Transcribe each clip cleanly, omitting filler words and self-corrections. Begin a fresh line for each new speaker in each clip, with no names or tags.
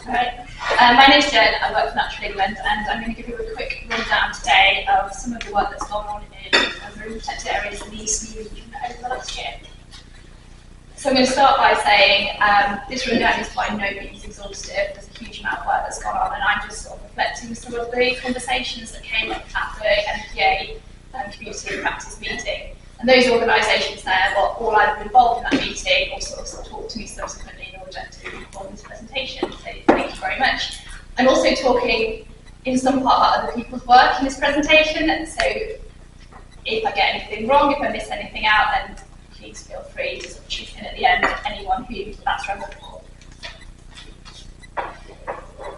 Right. My name's Jen, I work for Natural England, and I'm going to give you a quick rundown today of some of the work that's gone on in marine protected areas in the East region over the last year. So I'm going to start by saying this rundown is by no means exhaustive. There's a huge amount of work that's gone on, and I'm just sort of reflecting some of the conversations that came up at the MPA community practice meeting. And those organisations there were all either involved in that meeting or sort of talked to me subsequently in order to inform this presentation. So thank you very much. I'm also talking in some part about other people's work in this presentation. So if I get anything wrong, if I miss anything out, then please feel free to sort of chip in at the end, anyone who that's relevant for.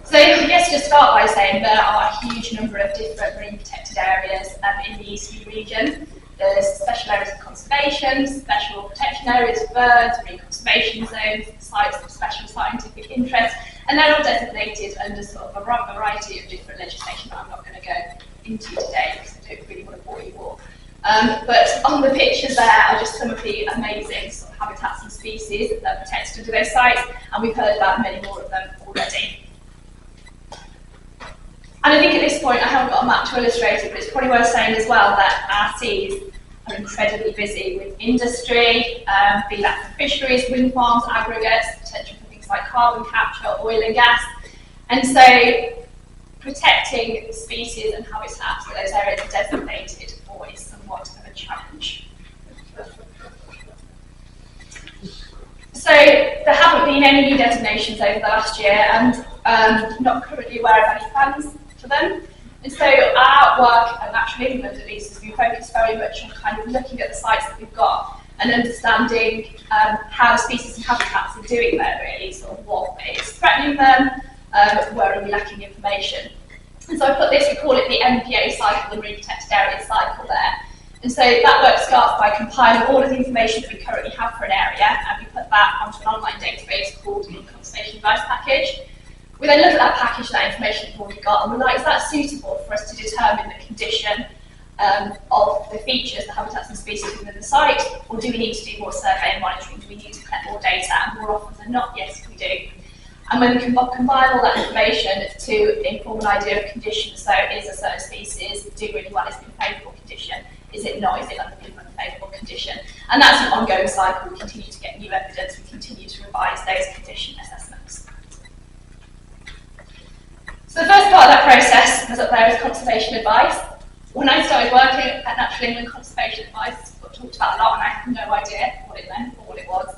So I guess to start by saying there are a huge number of different marine protected areas in the East region. There's special areas of conservation, special protection areas for birds, marine conservation zones, sites of special scientific interest, and they're all designated under sort of a variety of different legislation that I'm not going to go into today because I don't really want to bore you all. But on the pictures there are just some of the amazing sort of habitats and species that are protected under those sites, and we've heard about many more of them already. And I think at this point I haven't got a map to illustrate it, but it's probably worth saying as well that our seas are incredibly busy with industry, be that for fisheries, wind farms, aggregates, potential for things like carbon capture, oil and gas. And so protecting species and habitats in those areas are designated for is somewhat of a challenge. So there haven't been any new designations over the last year, and not currently aware of any plans for them. And so our work at Natural England, at least, has been focused very much on kind of looking at the sites that we've got and understanding how species and habitats are doing there, really, sort of what is threatening them, where are we lacking information. And so I put this, we call it the MPA cycle, the Marine Protected Areas cycle there. And so that work starts by compiling all of the information that we currently have for an area, and we put that onto an online database called the Conservation Advice Package. We then look at that package, that information we've already got, and we're like, is that suitable for us to determine the condition of the features, the habitats and species within the site, or do we need to do more survey and monitoring? Do we need to collect more data? And more often than not, yes, we do. And when we combine all that information to inform an idea of condition, so is a certain species doing really well, is it in favourable condition? Is it not? Is it in unfavourable condition? And that's an ongoing cycle. We continue to get new evidence, we continue to revise those condition assessments. So the first part of that process, as up there, is conservation advice. When I started working at Natural England, conservation advice got talked about a lot, and I had no idea what it meant or what it was.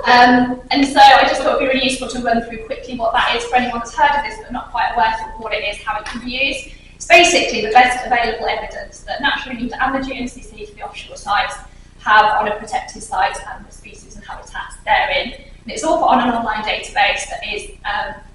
And so I just thought it would be really useful to run through quickly what that is for anyone that's heard of this but not quite aware of what it is, how it can be used. It's basically the best available evidence that Natural England and the GNCC for the offshore sites have on a protected site and the species and habitats therein. And it's all put on an online database that is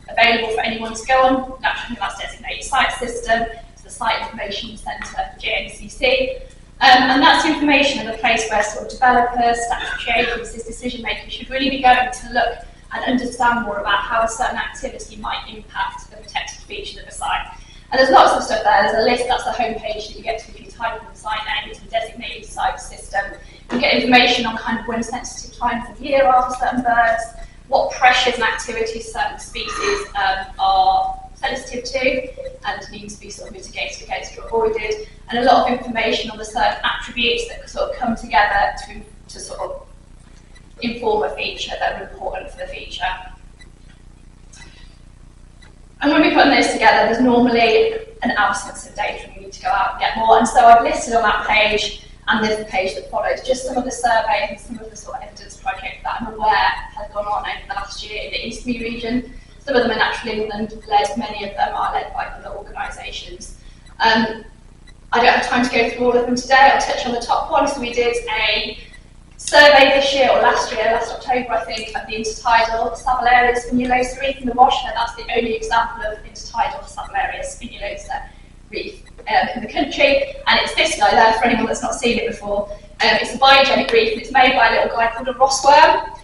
available for anyone to go on. Natural England's designated site system. It's the Site Information Centre for GNCC. And that's information of a place where sort of developers, statutory agencies, decision makers should really be going to look and understand more about how a certain activity might impact the protected feature of a site. And there's lots of stuff there. There's a list, that's the homepage that you get to if you type in the site name. It's a designated site system. You get information on kind of when sensitive times of year are for certain birds, what pressures and activities certain species are sensitive to and need to be sort of mitigated against or avoided, and a lot of information on the certain attributes that sort of come together to sort of inform a feature that are important for the feature. And when we put those together, there's normally an absence of data and we need to go out and get more. And so I've listed on that page, and there's the page that follows, just some of the surveys and some of the sort of evidence projects that I'm aware have gone on over the last year in the East region. Some of them are Natural England led, many of them are led by other organisations. I don't have time to go through all of them today. I'll touch on the top one. So we did a survey this year, or last October I think, of the intertidal Savellaria spinulosa reef in the Wash. Now that's the only example of intertidal Savellaria spinulosa reef in the country, and it's this guy there for anyone that's not seen it before. It's a biogenic reef, and it's made by a little guy called a rossworm.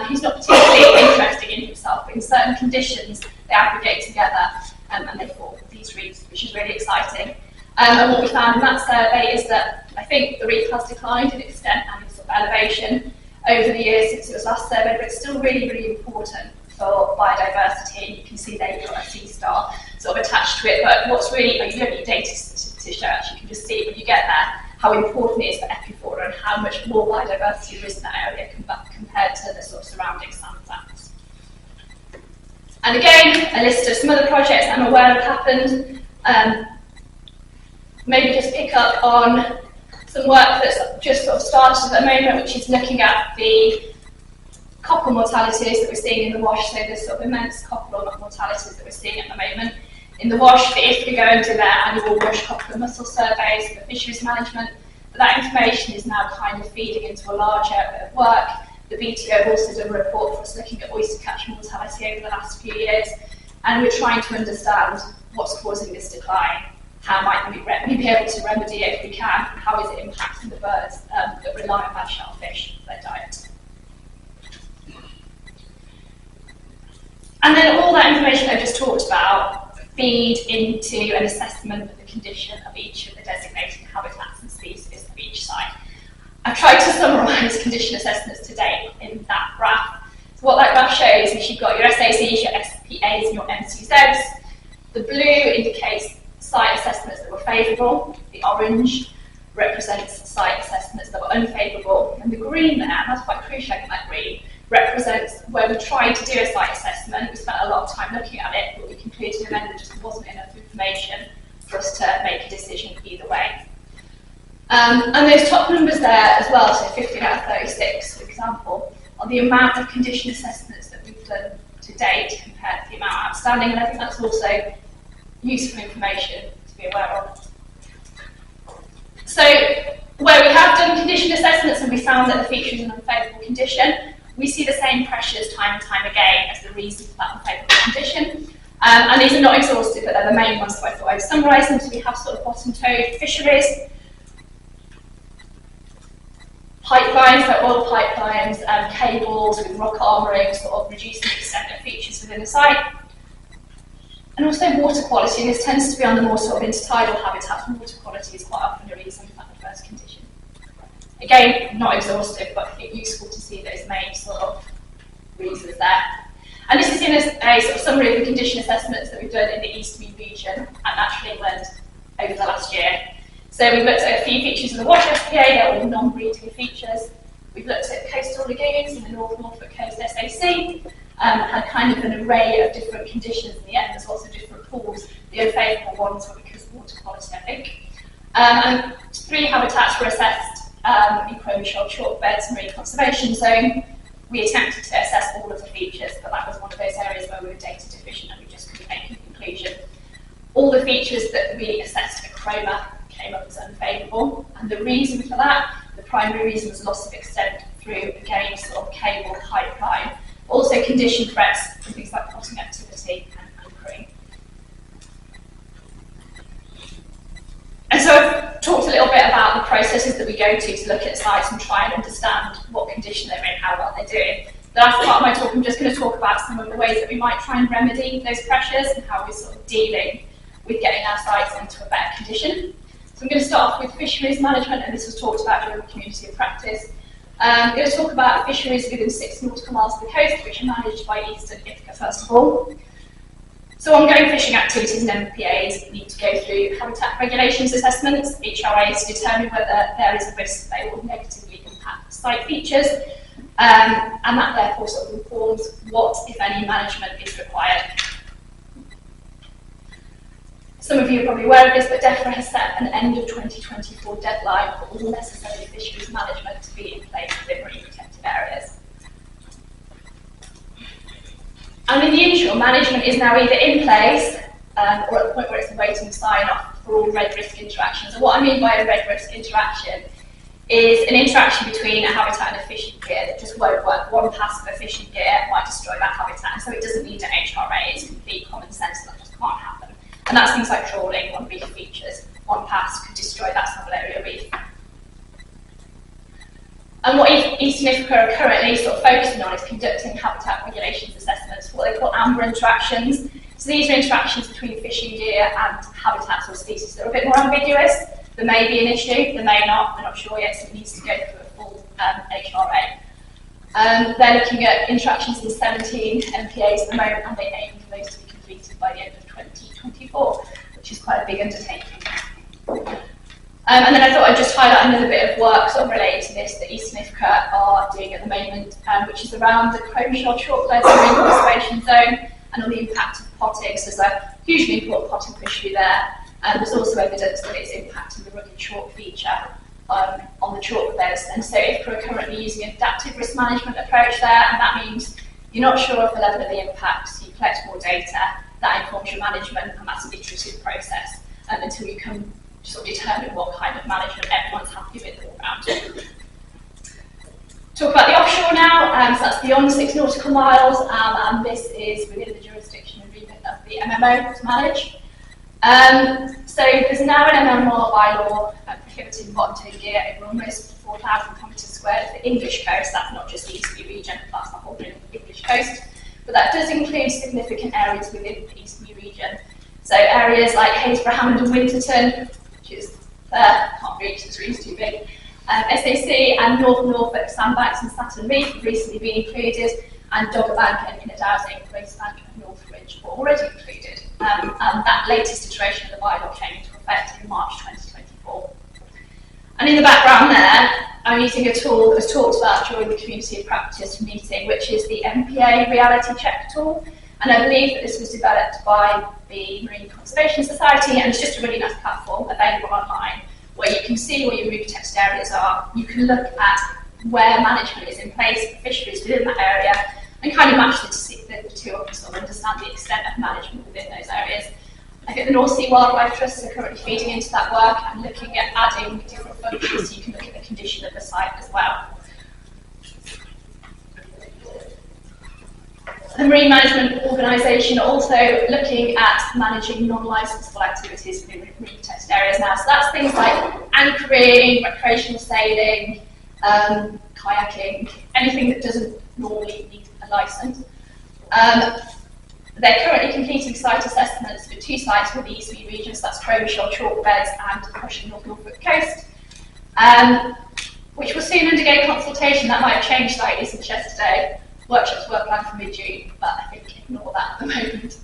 He's not particularly interesting in himself, but in certain conditions they aggregate together and they form these reefs, which is really exciting. And what we found in that survey is that I think the reef has declined in extent and in sort of elevation over the years since it was last surveyed, but it's still really, really important for biodiversity, and you can see there you've got a sea star sort of attached to it. But what's really, you don't need data to show it, you can just see when you get there how important it is for epifauna and how much more biodiversity there is in that area compared to the sort of surrounding sandflats. And again, a list of some other projects I'm aware have happened. Maybe just pick up on some work that's just sort of started at the moment, which is looking at the cockle mortalities that we're seeing in the wash. So there's sort of immense cockle mortalities that we're seeing at the moment in the wash. If we go and do their annual wash cockle and mussel surveys for fisheries management, that information is now kind of feeding into a larger bit of work. The BTO have also done a report for us looking at oyster catch mortality over the last few years, and we're trying to understand what's causing this decline. How might we be able to remedy it if we can? How is it impacting the birds that rely on that shellfish for their diet? And then all that information I've just talked about feed into an assessment of the condition of each of the designated habitats and species of each site. I've tried to summarise condition assessments to date in that graph. So what that graph shows is you've got your SACs, your SPAs and your MCZs. The blue indicates site assessments that were favourable, the orange represents site assessments that were unfavourable, and the green there, and that's quite crucial, I think that green, represents where we tried to do a site assessment. We spent a lot of time looking at it, but we concluded in the end there just wasn't enough information for us to make a decision either way. And those top numbers there as well, so 15 out of 36, for example, are the amount of condition assessments that we've done to date compared to the amount outstanding, and I think that's also useful information to be aware of. So, where we have done condition assessments and we found that the feature is in unfavourable condition, we see the same pressures time and time again as the reason for that unfavourable condition. And these are not exhaustive, but they're the main ones, so I thought I'd summarise them. So we have sort of bottom-towed fisheries, pipelines, so oil pipelines, cables with rock armouring, sort of reducing the extent of features within the site. And also water quality, and this tends to be on the more sort of intertidal habitats. Water quality is quite often a reason for that adverse condition. Again, not exhaustive, but I think useful to see those main sort of reasons there. And this is in a sort of summary of the condition assessments that we've done in the East Mead region and Natural England over the last year. So we've looked at a few features in the Wash SPA, they're all non-breeding features. We've looked at coastal lagoons in the North Norfolk Coast SAC, had kind of an array of different conditions in the end. There's lots of different pools. The unfavourable ones were because of water quality, I think. And 3 habitats were assessed in Cromer Shoal Chalk Beds Marine Conservation Zone. We attempted to assess all of the features, but that was one of those areas where we were data deficient and we just couldn't make a conclusion. All the features that we assessed at Cromer came up as unfavourable, and the reason for that, the primary reason was loss of extent through, again, sort of cable pipeline. Also condition threats from things like potting activity and anchoring. And so I've talked a little bit about the processes that we go to look at sites and try and understand what condition they're in, how well they're doing. The last part of my talk, I'm just going to talk about some of the ways that we might try and remedy those pressures and how we're sort of dealing with getting our sites into a better condition. So I'm going to start off with fisheries management, and this was talked about during the community of practice. I'm going to talk about fisheries within 6 nautical miles of the coast, which are managed by Eastern Ithaca first of all. So ongoing fishing activities and MPAs need to go through habitat regulations assessments, HRAs, to determine whether there is a risk they will negatively impact site features, and that therefore sort of informs what, if any, management is required. Some of you are probably aware of this, but DEFRA has set an end of 2024 deadline for all necessary fisheries management to be in place within marine protected areas. And in the interim, management is now either in place or at the point where it's awaiting sign-off for all red risk interactions. And what I mean by a red risk interaction is an interaction between a habitat and a fishing gear that just won't work. One pass of a fishing gear might destroy that habitat, and so it doesn't need an HRA. It's complete common sense that just can't happen. And that's things like trawling on reef features. One pass could destroy that small area reef. And what Eastern Ithaca are currently sort of focusing on is conducting habitat regulations assessments, what they call amber interactions. So these are interactions between fishing gear and habitats or species that are a bit more ambiguous. There may be an issue, there may not, we're not sure yet, so it needs to go through a full HRA. They're looking at interactions in 17 MPAs at the moment, and they aim for those to be completed by the end of 2024, which is quite a big undertaking. And then I thought I'd just highlight another bit of work sort of related to this that East Snifka are doing at the moment, which is around the chrome shell chalk beds marine conservation zone and on the impact of potting. So there's a hugely important potting fishery there, and there's also evidence that it's impacting the rugged chalk feature on the chalk beds. And so IFPRA are currently using an adaptive risk management approach there, and that means you're not sure of the level of the impact, so you collect more data, that informs your management, and that's an iterative process until you can sort of determine what kind of management everyone's happy with all around. Talk about the offshore now, so that's beyond 6 nautical miles, and this is within the jurisdiction and remit of the MMO to manage. So there's now an MMR bylaw prohibiting bottom gear over almost 4,000 kilometres squared of the English coast. That's not just the Eastern region, that's the whole English coast. But that does include significant areas within the Eastern region. So areas like Haysborough, Hammond and Winterton, which is there, can't reach, the screen's too big. SAC and Northern Norfolk, Sandbanks and Saturn Reef have recently been included, and Doggerbank and Inner Dowsing, Racebank and Northridge were already included. And that latest iteration of the bylaw came into effect in March 2024. And in the background there, I'm using a tool that was talked about during the community of practice meeting, which is the MPA reality check tool. And I believe that this was developed by the Marine Conservation Society, and it's just a really nice platform available online where you can see where your root protected areas are. You can look at where management is in place for fisheries within that area and kind of match the two up and sort of understand the extent of management within those areas. I think the North Sea Wildlife Trusts are currently feeding into that work and looking at adding different functions so you can look at the condition of the site as well. The Marine Management Organisation are also looking at managing non-licensable activities within marine protected areas now. So that's things like anchoring, recreational sailing, kayaking, anything that doesn't normally need a licence. They're currently completing site assessments for 2 sites with the East region, so that's Chrome Shell chalk beds and the Prussian North Norfolk coast, which will soon undergo consultation. That might have changed slightly since yesterday. Workshops were planned for mid-June, but I think ignore that at the moment.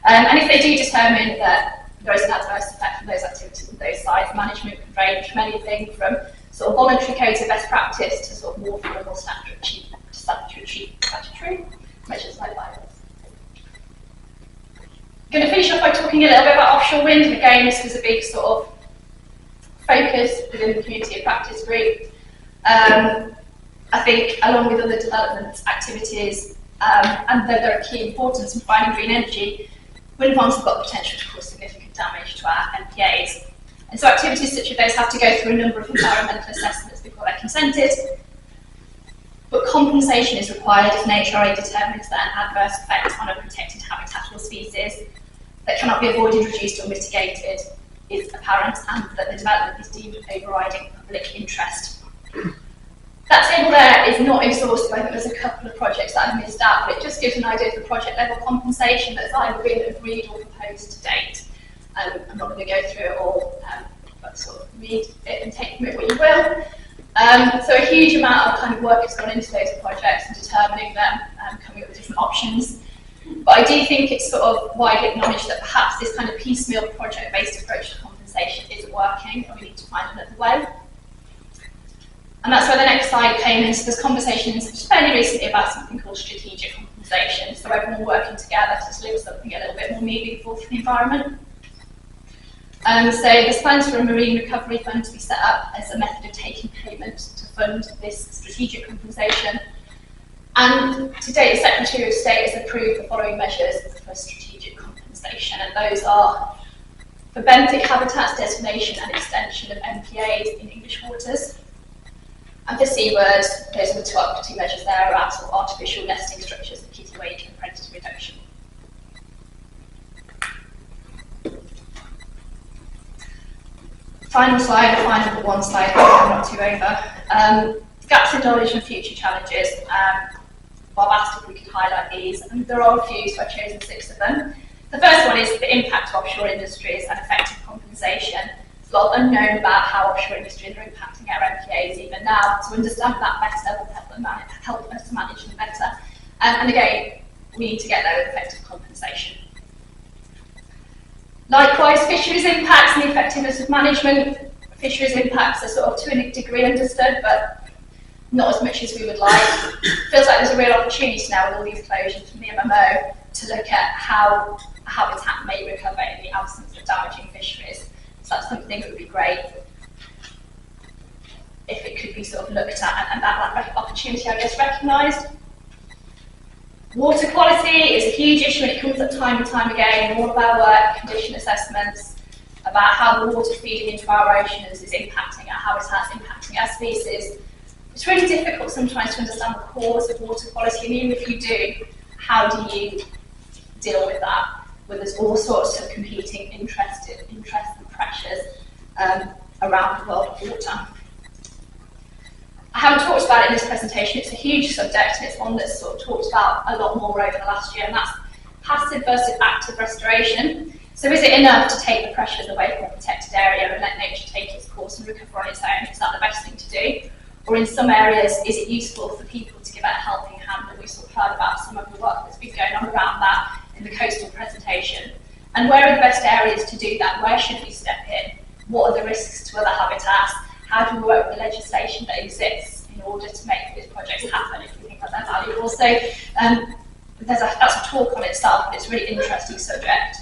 And if they do determine that there is an adverse effect from those activities on those sites, management can range from anything from sort of voluntary codes of best practice to sort of more formal statutory measures like that. I'm going to finish off by talking a little bit about offshore wind. Again, this was a big sort of focus within the community of practice group. I think, along with other development activities, and though they're of key importance in providing green energy, wind farms have got the potential to cause significant damage to our MPAs. And so activities such as those have to go through a number of environmental assessments before they're consented. But compensation is required if nature already determines that an adverse effect on a protected habitat or species that cannot be avoided, reduced or mitigated is apparent, and that the development is deemed overriding public interest. That table there is not exhaustive. I think there's a couple of projects that I've missed out, but it just gives an idea of the project level compensation that's either been agreed or proposed to date. I'm not going to go through it all, but sort of read it and take from it what you will. So a huge amount of kind of work has gone into those projects and determining them, coming up with different options. But I do think it's sort of widely acknowledged that perhaps this kind of piecemeal project-based approach to compensation isn't working, and we need to find another way. And that's where the next slide came in. So there's conversations fairly recently about something called strategic compensation. So everyone working together to deliver something a little bit more meaningful for the environment. So there's plans for a marine recovery fund to be set up as a method of taking payment to fund this strategic compensation. And to date, the Secretary of State has approved the following measures for strategic compensation, and those are for benthic habitats designation and extension of MPAs in English waters. And for seabirds, those are the two measures there about sort of artificial nesting structures and kittiwake and predator reduction. Final slide, final but one slide, I'm not too over. Gaps in knowledge and future challenges. Well, I've asked if we could highlight these, and there are a few, so I've chosen 6 of them. The first one is the impact of offshore industries and effective compensation. There's a lot unknown about how offshore industries are impacting our MPAs even now. To understand that better will help And again, we need to get there with effective compensation. Likewise, fisheries impacts and the effectiveness of management. Fisheries impacts are sort of to a degree understood, but not as much as we would like. It feels like there's a real opportunity now with all these closures from the MMO to look at how habitat may recover in the absence of damaging fisheries. So that's something that would be great if it could be sort of looked at and that opportunity, I guess, recognised. Water quality is a huge issue and it comes up time and time again in all of our work, condition assessments, about how the water feeding into our oceans is impacting our habitats, impacting our species. It's really difficult sometimes to understand the cause of water quality, and even if you do, how do you deal with that? Where there's all sorts of competing interests and pressures around the world of water. I haven't talked about it in this presentation. It's a huge subject and it's one that's sort of talked about a lot more over the last year, and that's passive versus active restoration. So is it enough to take the pressures away from a protected area and let nature take its course and recover on its own? Is that the best thing to do? Or in some areas, is it useful for people to give it a helping hand? And we sort of heard about some of the work that's been going on around that in the coastal presentation. And where are the best areas to do that? Where should we step in? What are the risks to other habitats? How do we work with the legislation that exists in order to make these projects happen if we think that they're valuable? So that's a talk on itself, but it's a really interesting subject.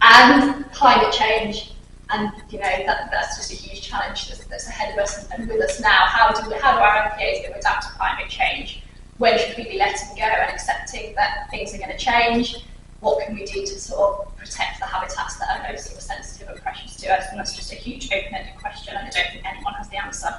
And climate change, and that's just a huge challenge that's ahead of us and with us now. How do our MPAs go adapt to climate change? When should we be letting go and accepting that things are going to change? What can we do to sort of protect the habitats that are most sort of sensitive and precious to us? And that's just a huge open-ended question, and I don't think anyone has the answer.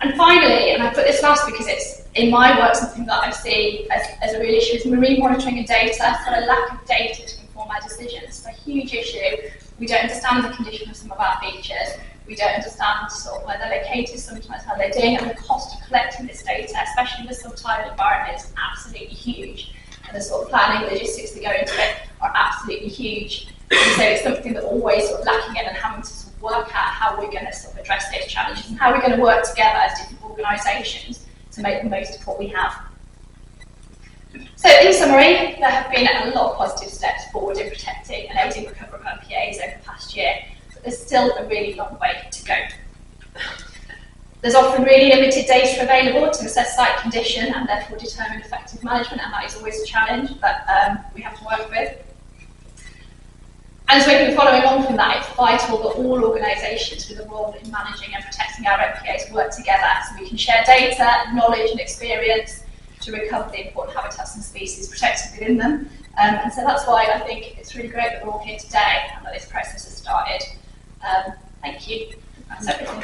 And finally, and I put this last because it's in my work something that I see as a real issue, is marine monitoring and data. So a lack of data to inform our decisions. It's a huge issue. We don't understand the condition of some of our beaches. We don't understand sort of where they're located, sometimes how they're doing, and the cost of collecting this data, especially in the subtidal environment, is absolutely huge. And the sort of planning logistics that go into it are absolutely huge. And so it's something that we're always sort of lacking in and having to sort of work out how we're going to sort of address those challenges and how we're going to work together as different organisations to make the most of what we have. So in summary, there have been a lot of positive steps forward in protecting and aiding recovery of MPAs over the past year, but there's still a really long way to go. There's often really limited data available to assess site condition and therefore determine effective management, and that is always a challenge that we have to work with. And so we've been following on from that, it's vital that all organisations with a role in managing and protecting our MPAs work together so we can share data, knowledge and experience to recover the important habitats and species protected within them. And so that's why I think it's really great that we're all here today and that this process has started. Thank you. That's everything.